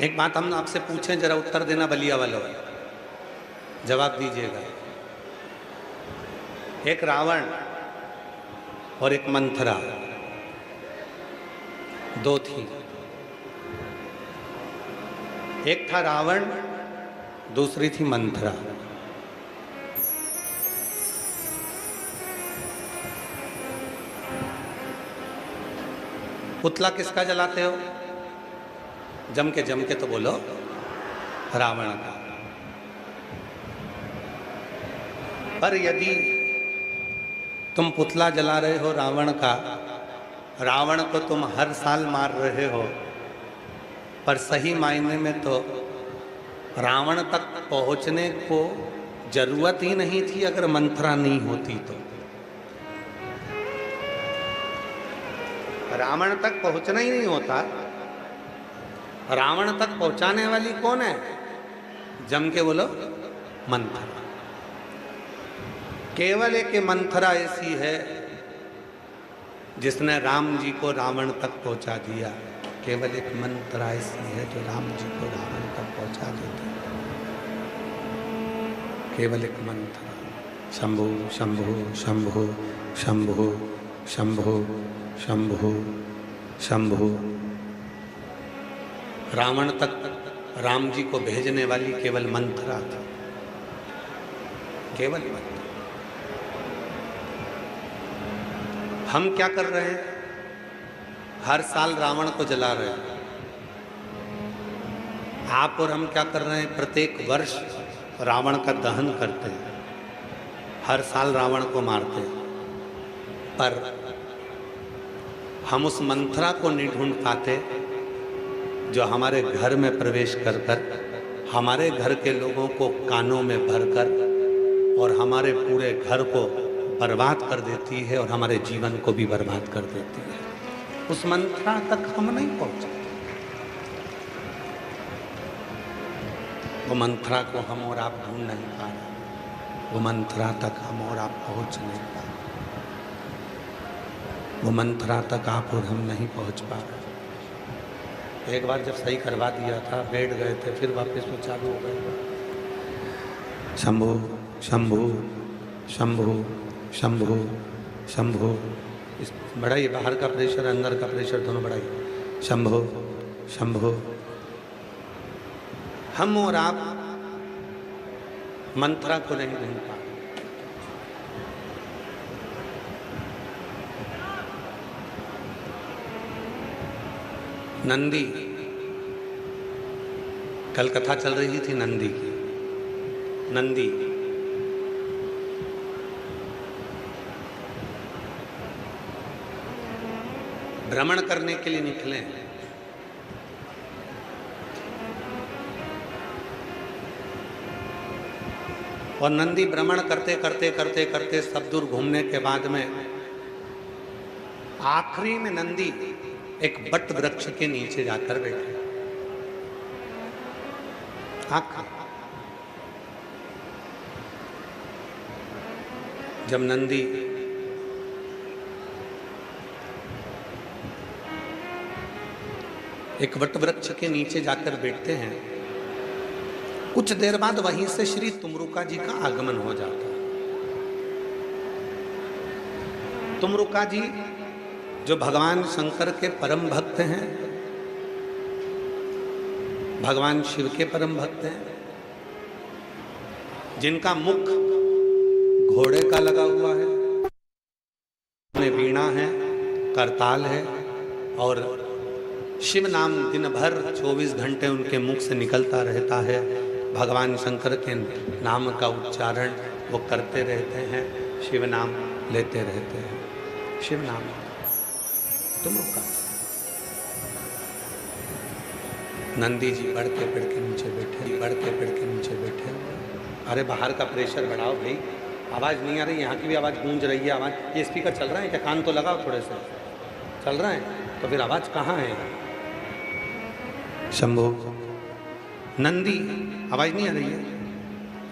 एक बात हम आपसे पूछें, जरा उत्तर देना बलिया वालों, जवाब दीजिएगा। एक रावण और एक मंथरा, दो थी। एक था रावण, दूसरी थी मंथरा। पुतला किसका जलाते हो? जम के तो बोलो, रावण का। पर यदि तुम पुतला जला रहे हो रावण का, रावण को तुम हर साल मार रहे हो, पर सही मायने में तो रावण तक पहुंचने को जरूरत ही नहीं थी अगर मंथरा नहीं होती तो। रावण तक पहुंचना ही नहीं होता। रावण तक पहुंचाने वाली कौन है? जम के बोलो, मंथरा। केवल एक मंथरा ऐसी है जिसने राम जी को रावण तक पहुंचा दिया। केवल एक मंथरा ऐसी है जो राम जी को रावण तक पहुंचा देती है। केवल एक मंथरा। शंभु शंभु शंभु शंभु शंभु शंभु शंभु। रावण तक राम जी को भेजने वाली केवल मंथरा थी, केवल मंथरा। हम क्या कर रहे हैं? हर साल रावण को जला रहे हैं। आप और हम क्या कर रहे हैं? प्रत्येक वर्ष रावण का दहन करते हैं, हर साल रावण को मारते हैं। पर हम उस मंथरा को नहीं ढूंढ पाते जो हमारे घर में प्रवेश कर कर हमारे घर के लोगों को कानों में भरकर और हमारे पूरे घर को बर्बाद कर देती है और हमारे जीवन को भी बर्बाद कर देती है। उस मंथरा तक हम नहीं पहुंचे। वो मंथरा को हम और आप ढूंढ नहीं पा रहे। वो मंथरा तक हम और आप पहुंच नहीं पा रहे। वो मंथरा तक आप और हम नहीं पहुंच पा रहे। एक बार जब सही करवा दिया था, बैठ गए थे, फिर वापस वो चालू हो गए। शंभु शंभु शंभु शंभु शंभु। इस बढ़ाइए, बाहर का प्रेशर अंदर का प्रेशर दोनों बढ़ाइए। शंभु शंभु। हम और आप मंथरा को नहीं ढूंढ पा। नंदी, कल कथा चल रही थी नंदी की। नंदी भ्रमण करने के लिए निकले। और नंदी भ्रमण करते करते करते करते सब दूर घूमने के बाद में आखिरी में नंदी एक बट वृक्ष के नीचे जाकर बैठे। जब नंदी एक वट वृक्ष के नीचे जाकर बैठते हैं, कुछ देर बाद वहीं से श्री तुमरुका जी का आगमन हो जाता है। तुमरुका जी जो भगवान शंकर के परम भक्त हैं, भगवान शिव के परम भक्त हैं, जिनका मुख घोड़े का लगा हुआ है, में वीणा है, करताल है और शिव नाम दिन भर 24 घंटे उनके मुख से निकलता रहता है। भगवान शंकर के नाम का उच्चारण वो करते रहते हैं, शिव नाम लेते रहते हैं। शिव नाम तुमरुका। नंदी जी बढ़ के पेड़ के नीचे बैठे, बढ़ के पेड़ के नीचे बैठे। अरे बाहर का प्रेशर बढ़ाओ भाई, आवाज़ नहीं आ रही, यहाँ की भी आवाज़ गूंज रही है। आवाज़, ये स्पीकर चल रहा है क्या? कान तो लगाओ थोड़े से। चल रहा है तो फिर आवाज़ कहाँ है? शंभु। नंदी, आवाज़ नहीं आ रही है?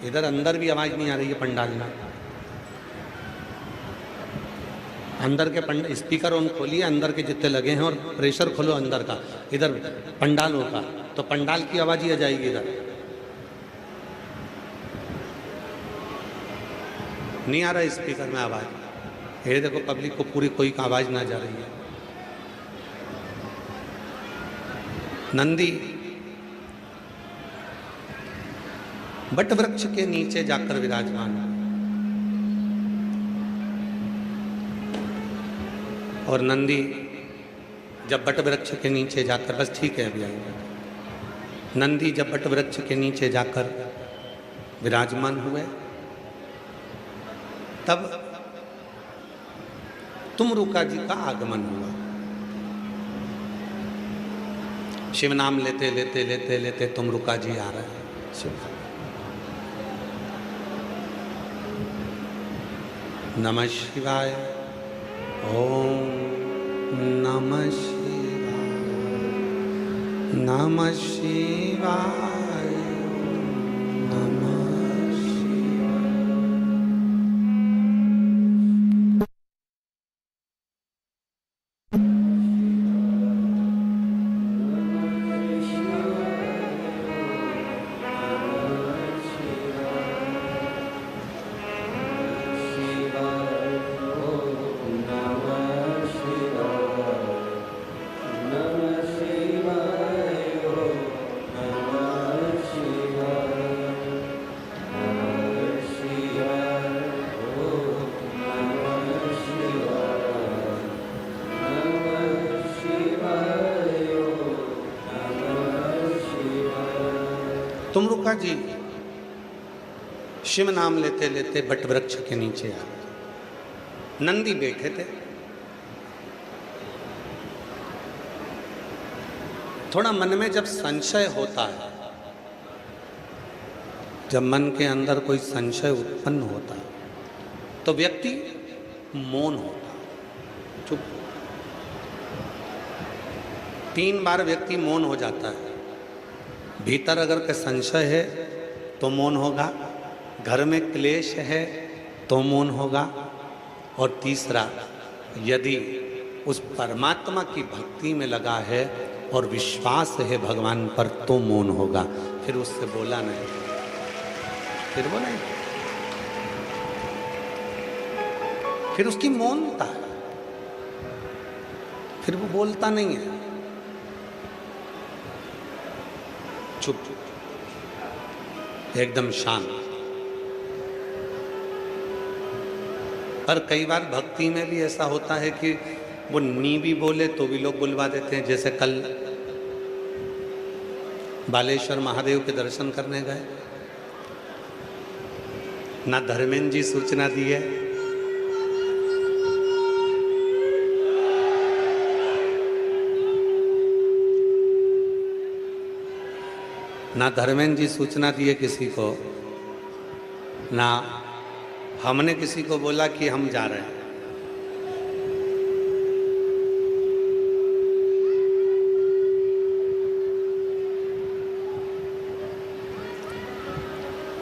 इधर अंदर भी आवाज़ नहीं आ रही है पंडाल में। अंदर के स्पीकर ऑन खोलिए, अंदर के जितने लगे हैं, और प्रेशर खोलो अंदर का, इधर पंडालों का, तो पंडाल की आवाज़ ही आ जाएगी इधर। नहीं आ रहा स्पीकर में आवाज़, ये देखो पब्लिक को पूरी कोई आवाज़ ना जा रही है। नंदी बट वृक्ष के नीचे जाकर विराजमान, और नंदी जब बट वृक्ष के नीचे जाकर, बस ठीक है अभी आएगा, नंदी जब बट वृक्ष के नीचे जाकर विराजमान हुए, तब तुमरुका जी का आगमन हुआ। शिव नाम लेते लेते लेते लेते तुमरुका जी आ रहे हैं। शिव नमः शिवाय, ओम नमः शिवाय, नमः शिवाय, नमः शिवाय। तुमरुका जी शिव नाम लेते लेते बट वृक्ष के नीचे आ गए। नंदी बैठे थे। थोड़ा मन में जब संशय होता है, जब मन के अंदर कोई संशय उत्पन्न होता है, तो व्यक्ति मौन होता है, चुप। 3 बार व्यक्ति मौन हो जाता है। भीतर अगर कोई संशय है तो मौन होगा, घर में क्लेश है तो मौन होगा, और तीसरा यदि उस परमात्मा की भक्ति में लगा है और विश्वास है भगवान पर तो मौन होगा। फिर उससे बोला नहीं, फिर वो नहीं, फिर उसकी मौनता है, फिर वो बोलता नहीं है, चुप, एकदम शांत। पर कई बार भक्ति में भी ऐसा होता है कि वो नी भी बोले तो भी लोग बुलवा देते हैं। जैसे कल बालेश्वर महादेव के दर्शन करने गए, ना धर्मेंद्र जी सूचना दी है, ना धर्मेंद्र जी सूचना दिए किसी को, ना हमने किसी को बोला कि हम जा रहे हैं।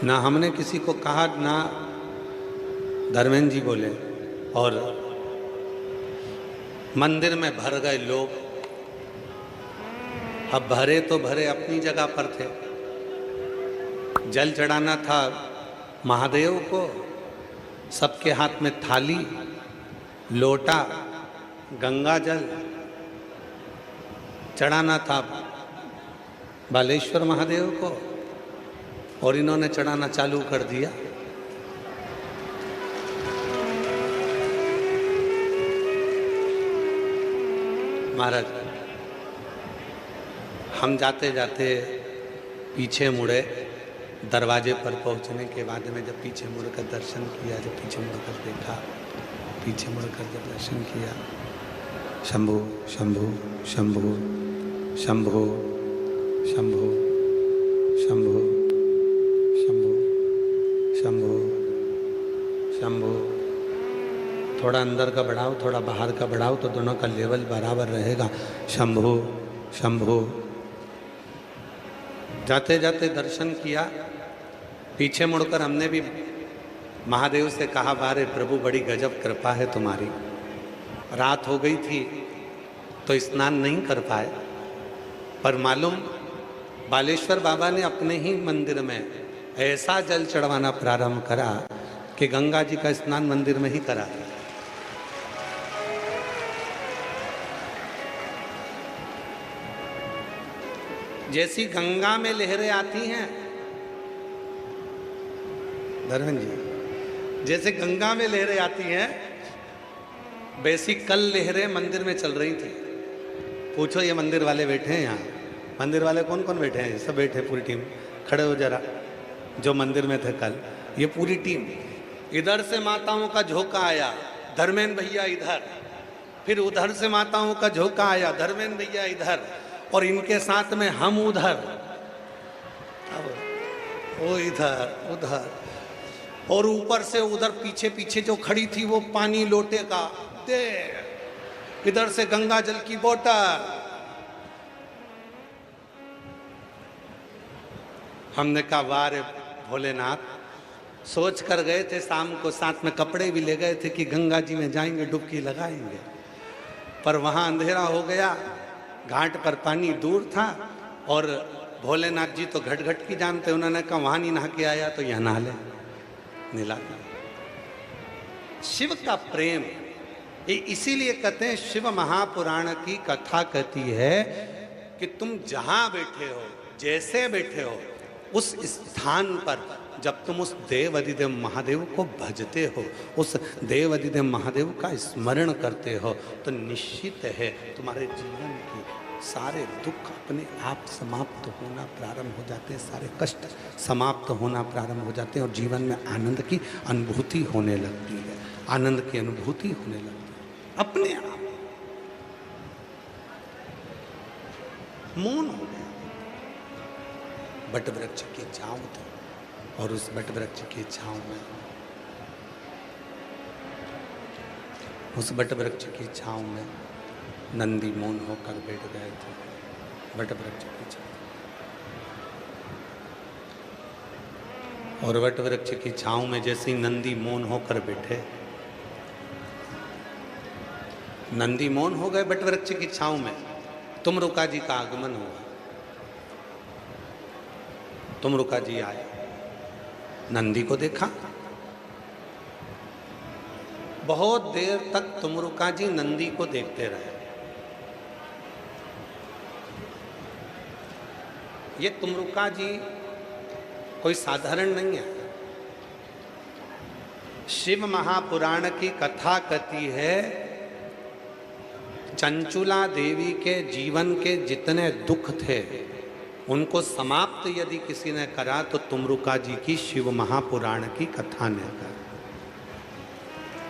ना हमने किसी को कहा, ना धर्मेंद्र जी बोले, और मंदिर में भर गए लोग। अब भरे तो भरे अपनी जगह पर थे। जल चढ़ाना था महादेव को, सबके हाथ में थाली, लोटा, गंगा जल चढ़ाना था बालेश्वर महादेव को, और इन्होंने चढ़ाना चालू कर दिया। महाराज, हम जाते जाते पीछे मुड़े। दरवाजे पर पहुंचने के बाद में जब पीछे मुड़कर दर्शन किया, जब पीछे मुड़कर देखा, पीछे मुड़कर जब दर्शन किया, शंभो शंभो शंभो शंभो शंभो शंभो शंभो शंभो शंभो। थोड़ा अंदर का बढ़ाओ, थोड़ा बाहर का बढ़ाओ, तो दोनों का लेवल बराबर रहेगा। शंभो शंभो। जाते जाते दर्शन किया, पीछे मुड़कर हमने भी महादेव से कहा, बारे प्रभु बड़ी गजब कृपा है तुम्हारी, रात हो गई थी तो स्नान नहीं कर पाए, पर मालूम बालेश्वर बाबा ने अपने ही मंदिर में ऐसा जल चढ़वाना प्रारंभ करा कि गंगा जी का स्नान मंदिर में ही करा। जैसी गंगा में लहरें आती हैं धर्मेंद्र जी, जैसे गंगा में लहरें आती हैं, वैसी कल लहरें मंदिर में चल रही थी। पूछो ये मंदिर वाले बैठे हैं यहाँ, मंदिर वाले कौन कौन बैठे हैं? सब बैठे पूरी टीम, खड़े हो जरा। जो मंदिर में थे कल, ये पूरी टीम। इधर से माताओं का झोंका आया, धर्मेंद्र भैया इधर, फिर उधर से माताओं का झोंका आया, धर्मेंद्र भैया इधर, और इनके साथ में हम उधर, वो इधर उधर, और ऊपर से उधर पीछे पीछे जो खड़ी थी वो पानी लोटे का दे, इधर से गंगा जल की बोतल। हमने कहा वाह रे भोलेनाथ, सोच कर गए थे शाम को, साथ में कपड़े भी ले गए थे कि गंगा जी में जाएंगे डुबकी लगाएंगे, पर वहाँ अंधेरा हो गया, घाट पर पानी दूर था, और भोलेनाथ जी तो घट घट की जानते, उन्होंने कहा वहाँ नहीं नहा के आया तो यहाँ नहा ले, नीला। शिव का प्रेम, ये इसीलिए कहते हैं शिव महापुराण की कथा कहती है कि तुम जहां बैठे हो, जैसे बैठे हो, उस स्थान पर जब तुम उस देव अधिदेव महादेव को भजते हो, उस देव अधिदेव महादेव का स्मरण करते हो, तो निश्चित है तुम्हारे जीवन की सारे दुख अपने आप समाप्त होना प्रारंभ हो जाते हैं, सारे कष्ट समाप्त होना प्रारंभ हो जाते हैं, और जीवन में आनंद की अनुभूति होने लगती है, आनंद की अनुभूति होने लगती है अपने आप। मौन हो गया, बट वृक्ष की छांव थी, और उस बट वृक्ष की छांव में, उस बट वृक्ष की छांव में नंदी मौन होकर बैठ गए थे, बट वृक्ष की छांव। और वट वृक्ष की छांव में जैसे ही नंदी मौन होकर बैठे, नंदी मौन हो गए बट वृक्ष की छांव में, तुमरुका जी का आगमन हुआ। तुमरुका जी आए, नंदी को देखा, बहुत देर तक तुमरुका जी नंदी को देखते रहे। ये तुमरुका जी कोई साधारण नहीं है। शिव महापुराण की कथा कहती है, चंचुला देवी के जीवन के जितने दुख थे उनको समाप्त यदि किसी ने करा तो तुमरुका जी की शिव महापुराण की कथा ने करा,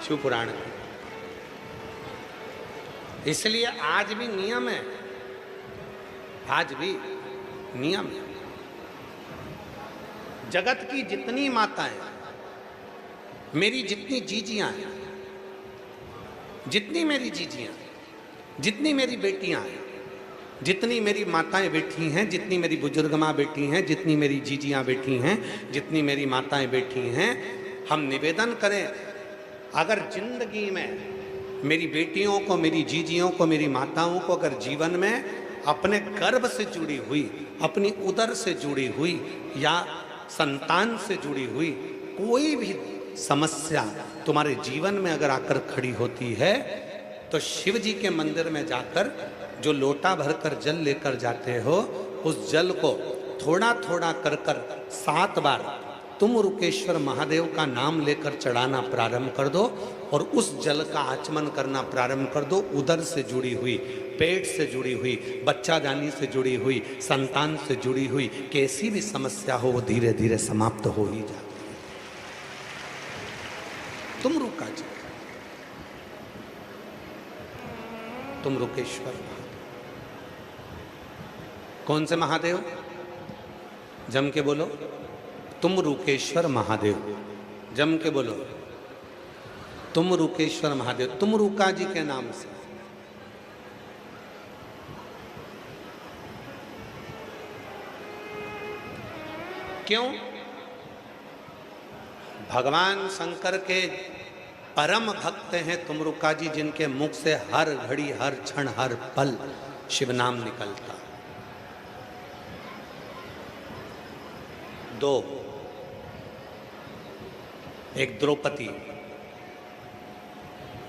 शिव पुराण की। इसलिए आज भी नियम है, आज भी नियम है। जगत की जितनी माताएं, मेरी जितनी जीजियां हैं, जितनी मेरी जीजियां, जितनी मेरी बेटियां हैं, जितनी मेरी माताएं बैठी हैं, जितनी मेरी बुजुर्ग माँ बैठी हैं, जितनी मेरी जीजियां बैठी हैं, जितनी मेरी माताएं बैठी हैं, हम निवेदन करें, अगर जिंदगी में मेरी बेटियों को, मेरी जीजियों को, मेरी माताओं को अगर जीवन में अपने गर्भ से जुड़ी हुई, अपनी उदर से जुड़ी हुई या संतान से जुड़ी हुई कोई भी समस्या तुम्हारे जीवन में अगर आकर खड़ी होती है, तो शिव जी के मंदिर में जाकर जो लोटा भरकर जल लेकर जाते हो, उस जल को थोड़ा थोड़ा कर कर 7 बार तुम रुकेश्वर महादेव का नाम लेकर चढ़ाना प्रारंभ कर दो, और उस जल का आचमन करना प्रारंभ कर दो। उदर से जुड़ी हुई, पेट से जुड़ी हुई, बच्चादानी से जुड़ी हुई, संतान से जुड़ी हुई कैसी भी समस्या हो, वो धीरे धीरे समाप्त हो ही जाती है। तुम रुका जी, तुम रुकेश्वर। कौन से महादेव? जम के बोलो, तुम रुकेश्वर महादेव। जम के बोलो, तुम रुकेश्वर महादेव, तुम रुका जी के नाम से। क्यों? भगवान शंकर के परम भक्त हैं तुमरुका जी, जिनके मुख से हर घड़ी, हर क्षण, हर पल शिव नाम निकलता। 2, एक द्रौपदी,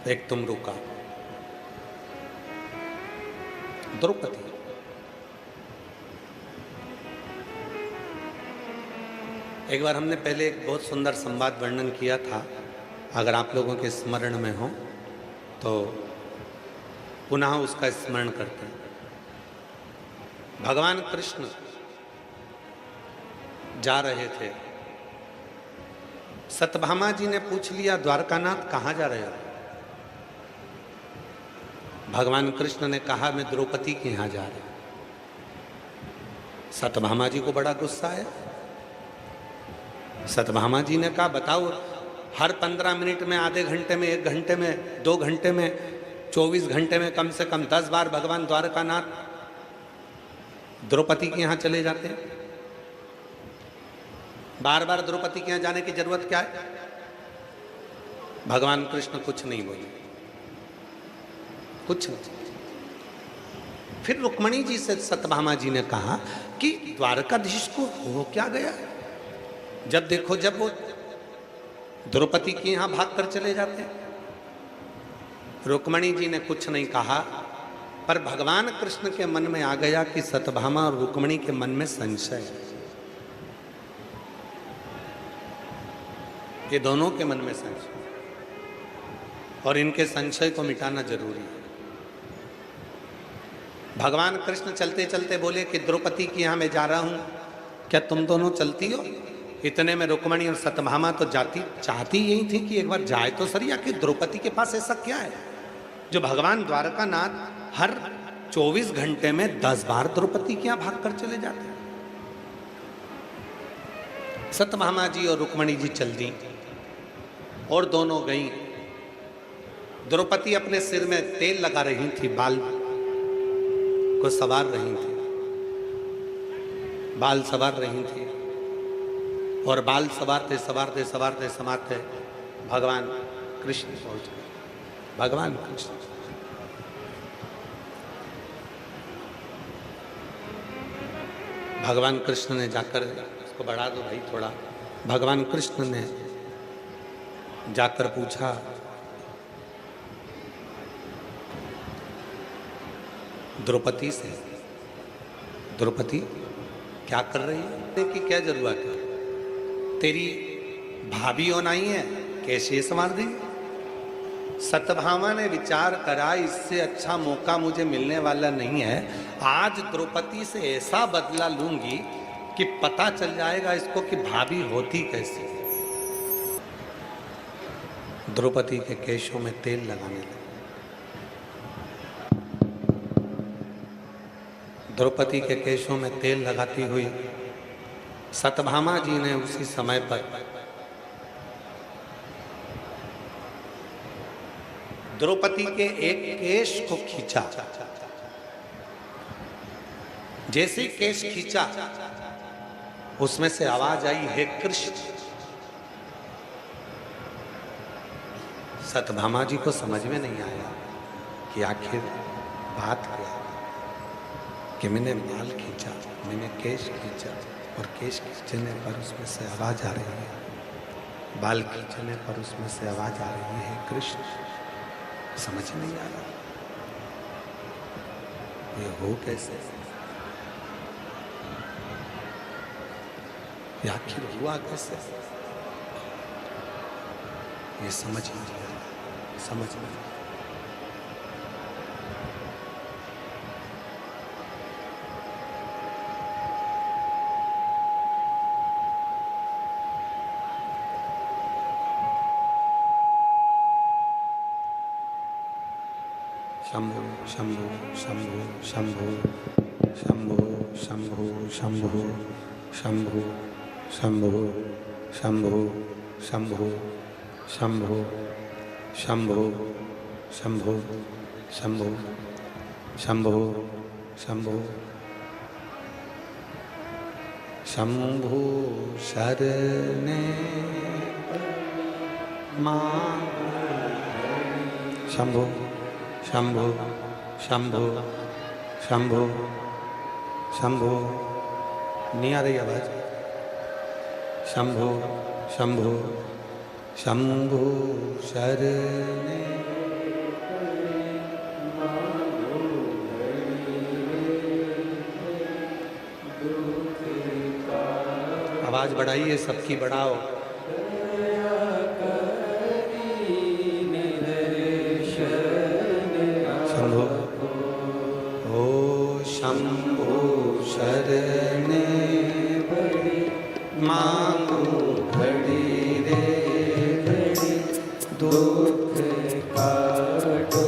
एक तुमरुका। द्रौपदी एक बार हमने पहले एक बहुत सुंदर संवाद वर्णन किया था, अगर आप लोगों के स्मरण में हो तो पुनः उसका स्मरण करते हैं। भगवान कृष्ण जा रहे थे, सत्यभामा जी ने पूछ लिया, द्वारकानाथ कहाँ जा रहे हो? भगवान कृष्ण ने कहा, मैं द्रौपदी के यहाँ जा रहा हूं। सत्यभामा जी को बड़ा गुस्सा आया। सत्यभामा जी ने कहा, बताओ, हर 15 मिनट में, आधे घंटे में, 1 घंटे में, 2 घंटे में, 24 घंटे में कम से कम 10 बार भगवान द्वारकानाथ द्रौपदी के यहाँ चले जाते हैं। बार बार द्रौपदी के यहाँ जाने की जरूरत क्या है? भगवान कृष्ण कुछ नहीं बोले, कुछ नहीं। फिर रुक्मणी जी से सत्यभामा जी ने कहा कि द्वारकाधीश को हो क्या गया? जब देखो जब वो द्रौपदी के यहां भाग कर चले जाते हैं। रुक्मणी जी ने कुछ नहीं कहा, पर भगवान कृष्ण के मन में आ गया कि सत्यभामा और रुक्मणी के मन में संशय है। ये दोनों के मन में संशय, और इनके संशय को मिटाना जरूरी है। भगवान कृष्ण चलते चलते बोले कि द्रौपदी के यहाँ मैं जा रहा हूं, क्या तुम दोनों चलती हो? इतने में रुक्मणी और सत्यभामा तो चाहती यही थी कि एक बार जाए तो सही, आखिर द्रौपदी के पास ऐसा क्या है जो भगवान द्वारकानाथ हर 24 घंटे में 10 बार द्रौपदी के यहाँ भाग कर चले जाते हैं। सत्यभामा जी और रुक्मणी जी चल दी और दोनों गई। द्रौपदी अपने सिर में तेल लगा रही थी, बाल को सवार रही थी, बाल सवार रही थी, और बाल सवारते सवारते सवारते समारते भगवान कृष्ण पहुंच गए। भगवान कृष्ण भगवान कृष्ण ने जाकर, इसको बढ़ा दो भाई थोड़ा, भगवान कृष्ण ने जाकर पूछा, द्रौपदी से, द्रौपदी क्या कर रही है? कि क्या जरूरत है? तेरी भाभी होना ही है, कैसे संवार देंगे? सत्यभामा ने विचार करा, इससे अच्छा मौका मुझे मिलने वाला नहीं है। आज द्रौपदी से ऐसा बदला लूंगी कि पता चल जाएगा इसको कि भाभी होती कैसे। द्रौपदी के केशों में तेल लगाने लगे। द्रौपदी के केशों में तेल लगाती हुई सत्यभामा जी ने उसी समय पर द्रौपदी के एक केश को खींचा। जैसे केश खींचा, उसमें से आवाज आई, हे कृष्ण। सत्यभामा जी को समझ में नहीं आया कि आखिर बात क्या है, कि मैंने बाल खींचा, मैंने केश खींचा, और केश खींचने पर उसमें से आवाज आ रही है, बाल खींचने पर उसमें से आवाज आ रही है, कृष्ण। समझ नहीं आ रहा ये हो कैसे, ये आखिर हुआ कैसे, ये समझ नहीं आ रहा, समझ नहीं। शंभो शंभो शंभो शंभो शंभो शंभो शंभो शंभो शंभो शंभो शंभो शंभो शंभो शंभो शंभो शंभो शंभो शंभो शरणे मां शंभो शंभो शंभो शंभो शंभो। नहीं आ रही आवाज? शंभो शंभो शंभो शरणे आवाज बढ़ाइए, सबकी बढ़ाओ। शंभो ओ शंभो शरणे मांगो घड़ी रे घड़ी दुख काटो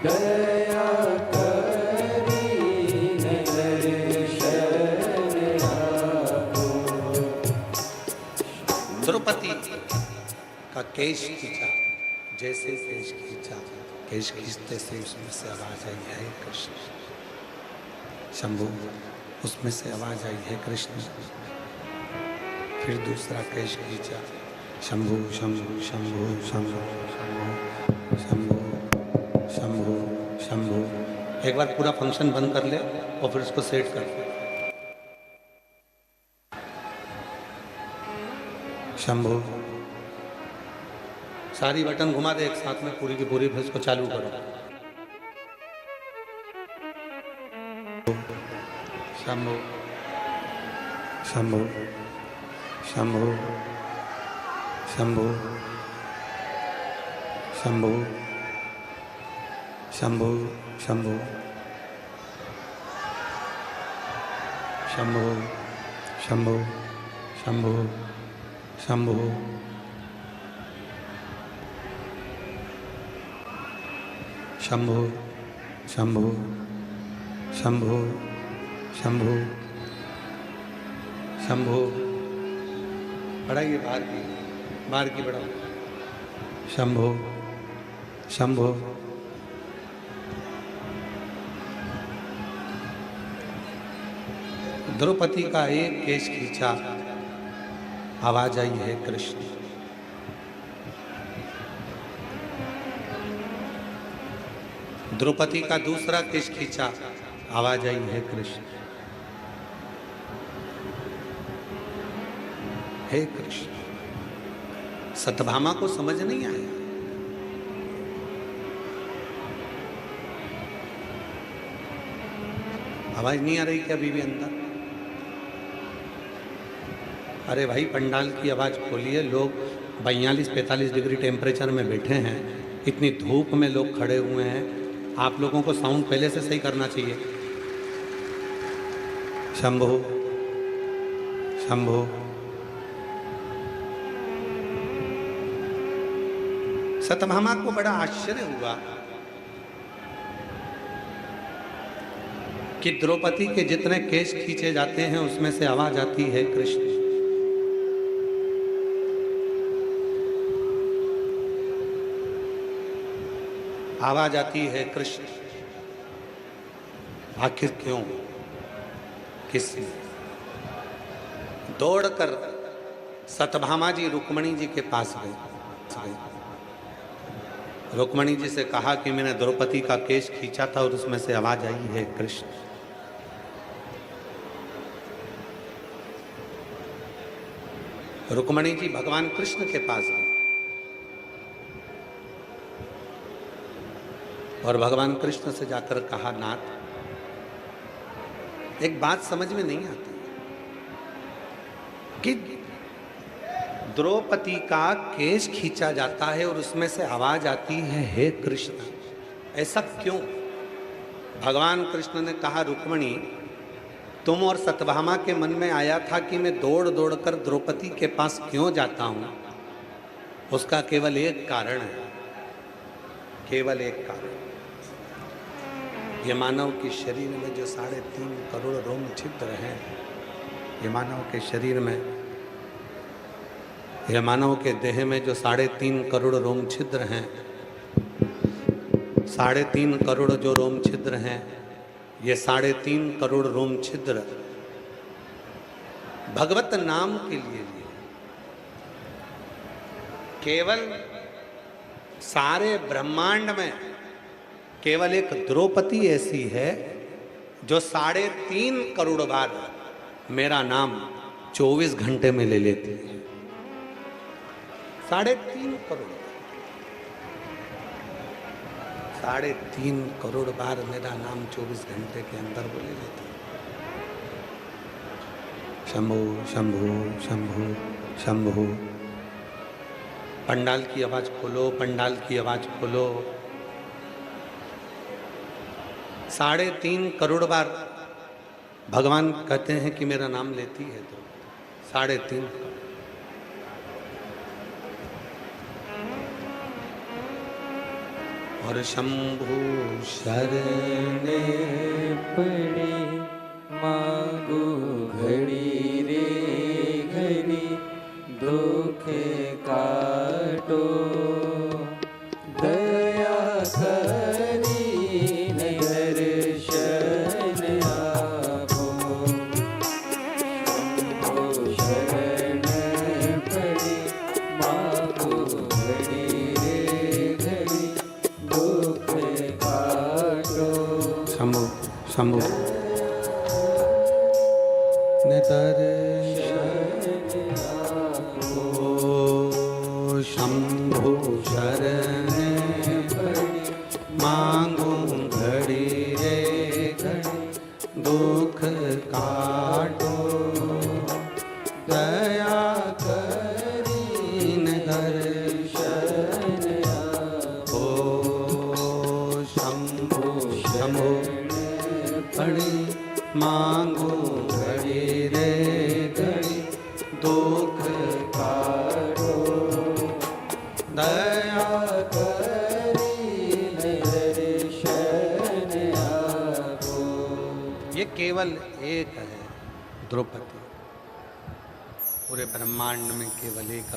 दया करी दर्शन आपो। द्रौपदी का केश खींचा, जैसे केश खींचा, केश खींचते से उसमें से आवाज आई है कृष्ण। शंभु उसमें से आवाज आई है कृष्ण। फिर दूसरा केश खींचा, शंभु शंभु शंभु शंभु शंभु शंभु शंभु। एक बार पूरा फंक्शन बंद कर ले और फिर उसको सेट कर। शंभु सारी बटन घुमा दे एक साथ में पूरी की पूरी, फिर उसको चालू करो। शंभु शंभु शंभु शंभु शंभु शंभु शंभु शंभु शंभु शंभु शंभु शंभु शंभु शंभु शंभु शंभु। बढ़ाइए, बाहर की बढ़ाओ। शंभु शंभु द्रौपदी का एक केश खींचा, आवाज आई है कृष्ण। द्रौपदी का दूसरा केश खींचा, आवाज आई है कृष्ण। हे कृष्ण। सत्यभामा को समझ नहीं आया। आवाज नहीं आ रही क्या अभी भी अंदर? अरे भाई पंडाल की आवाज खोलिए। लोग 42-45 डिग्री टेम्परेचर में बैठे हैं, इतनी धूप में लोग खड़े हुए हैं। आप लोगों को साउंड पहले से सही करना चाहिए। शंभो शंभो। सत्यभामा को बड़ा आश्चर्य हुआ कि द्रौपदी के जितने केश खींचे जाते हैं उसमें से आवाज आती है कृष्ण। आवाज आती है कृष्ण। आखिर क्यों? किसने? दौड़कर सत्यभामा जी रुक्मणी जी के पास गए। रुक्मणी जी से कहा कि मैंने द्रौपदी का केश खींचा था और उसमें से आवाज आई है कृष्ण। रुक्मणी जी भगवान कृष्ण के पास गए और भगवान कृष्ण से जाकर कहा, नाथ एक बात समझ में नहीं आती कि द्रौपदी का केश खींचा जाता है और उसमें से आवाज आती है हे कृष्ण, ऐसा क्यों? भगवान कृष्ण ने कहा, रुक्मणी तुम और सत्यभामा के मन में आया था कि मैं दौड़ दौड़ कर द्रौपदी के पास क्यों जाता हूं, उसका केवल एक कारण है, केवल एक कारण। ये मानव के शरीर में जो 3.5 करोड़ रोम छिद्र हैं, ये मानव के शरीर में, ये मानव के देह में जो 3.5 करोड़ रोम छिद्र हैं, 3.5 करोड़ जो रोम छिद्र हैं, ये 3.5 करोड़ रोम छिद्र भगवत नाम के लिए केवल सारे ब्रह्मांड में केवल एक द्रौपदी ऐसी है जो 3.5 करोड़ बार मेरा नाम 24 घंटे में ले लेती है। 3.5 करोड़, 3.5 करोड़ बार मेरा नाम 24 घंटे के अंदर वो ले लेती है। शंभु शंभु शंभु शंभु। पंडाल की आवाज खोलो, पंडाल की आवाज खोलो। 3.5 करोड़ बार भगवान कहते हैं कि मेरा नाम लेती है, तो 3.5। और शंभु शरण पड़े मांगो घड़ी रे घड़ी, दुख काटो दया करी दर्शन आपो। शंभो शरण पड़े मांगो घड़ी रे घड़ी, दुख काटो। शंभु शंभु शंभु शरण मांगू घड़ी रे घड़ी, दुख काटो दया करीन दर्शन आपो। शंभु शंभु घड़ी मांगू घड़ी रे घड़ी, दुख काटो दया करीन दर्शन आपो। ये केवल एक है द्रौपदी, पूरे ब्रह्मांड में केवल एक